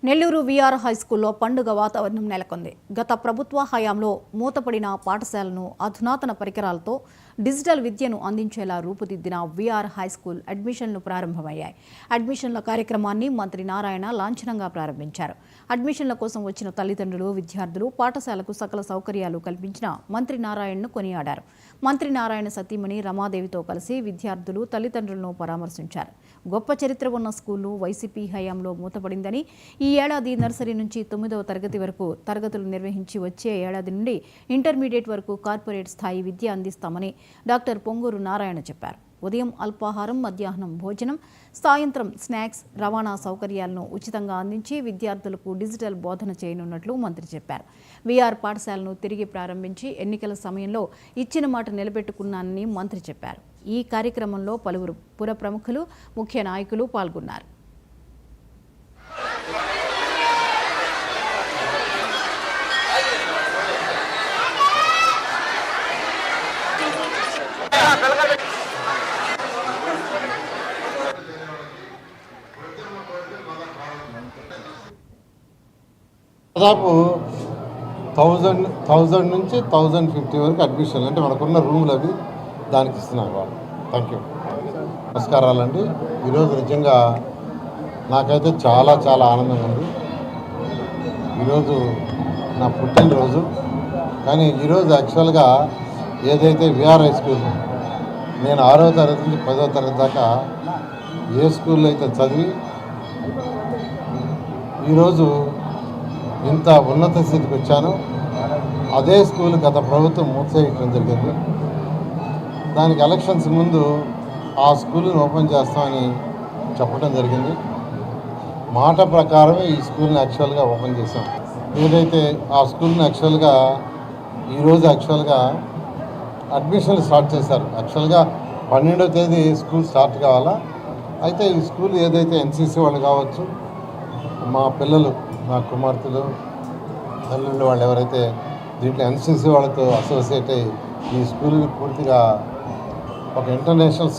Nellore we are హైస్కూల్లో పండుగ వాతావరణం నెలకొంది. గత ప్రభుత్వ హయాంలో మూతపడిన పాఠశాలను అధునాతన పరికరాలతో డిజిటల్ విద్యను అందించేలా రూపుదిద్దిన వీఆర్ హైస్కూల్ అడ్మిషన్లు ప్రారంభమయ్యాయి. అడ్మిషన్ల కార్యక్రమాన్ని మంత్రి నారాయణ లాంఛనంగా ప్రారంభించారు. అడ్మిషన్ల కోసం వచ్చిన తల్లిదండ్రులు, విద్యార్థులు పాఠశాలకు సకల సౌకర్యాలు కల్పించిన మంత్రి నారాయణను కొనియాడారు. మంత్రి నారాయణ సతీమణి రమాదేవితో కలిసి విద్యార్థులు, తల్లిదండ్రులను పరామర్శించారు. గొప్ప చరిత్ర ఉన్న స్కూలు వైసీపీ హయాంలో మూతపడిందని, ఈ ఏడాది నర్సరీ నుంచి 9వ తరగతి వరకు తరగతులు నిర్వహించి వచ్చే ఏడాది నుండి ఇంటర్మీడియట్ వరకు కార్పొరేట్ స్థాయి విద్య అందిస్తామని డాక్టర్ పొంగూరు నారాయణ చెప్పారు. ఉదయం అల్పాహారం, మధ్యాహ్నం భోజనం, సాయంత్రం స్నాక్స్, రవాణా సౌకర్యాలను ఉచితంగా అందించి విద్యార్థులకు డిజిటల్ బోధన చేయనున్నట్లు మంత్రి చెప్పారు. వీఆర్ పాఠశాలను తిరిగి ప్రారంభించి ఎన్నికల సమయంలో ఇచ్చిన మాట నిలబెట్టుకున్నానని మంత్రి చెప్పారు. ఈ కార్యక్రమంలో పలువురు పుర ప్రముఖులు, ముఖ్య నాయకులు పాల్గొన్నారు. దాదాపు 1000 నుంచి 1050 వరకు అడ్మిషన్లు అంటే మనకున్న రూములు అవి దానికి ఇస్తున్నారు వాళ్ళు. థ్యాంక్ యూ, నమస్కారాలండి. ఈరోజు నిజంగా నాకైతే చాలా చాలా ఆనందంగా ఉంది. ఈరోజు నా పుట్టినరోజు, కానీ ఈరోజు యాక్చువల్గా ఏదైతే వీఆర్ హై స్కూల్, నేను 6వ తరగతి నుంచి 10వ తరగతి దాకా ఏ స్కూల్లో అయితే చదివి ఈరోజు ఇంత ఉన్నత స్థితికి వచ్చాను, అదే స్కూల్ గత ప్రభుత్వం మూసేయడం జరిగింది. దానికి ఎలక్షన్స్ ముందు ఆ స్కూల్ని ఓపెన్ చేస్తామని చెప్పడం జరిగింది. మాట ప్రకారమే ఈ స్కూల్ని యాక్చువల్గా ఓపెన్ చేశాం. ఏదైతే ఆ స్కూల్ని యాక్చువల్గా ఈరోజు యాక్చువల్గా అడ్మిషన్లు స్టార్ట్ చేశారు. యాక్చువల్గా 12వ తేదీ స్కూల్ స్టార్ట్ కావాలా. అయితే ఈ స్కూల్ ఏదైతే ఎన్సీసీ వాళ్ళు కావచ్చు, మా పిల్లలు, నా కుమార్తెలు, తల్లుళ్ళు, వాళ్ళు ఎవరైతే దీంట్లో ఎన్సీసీ వాళ్ళతో అసోసియేట్ అయ్యి ఈ స్కూల్ని పూర్తిగా ఒక ఇంటర్నేషనల్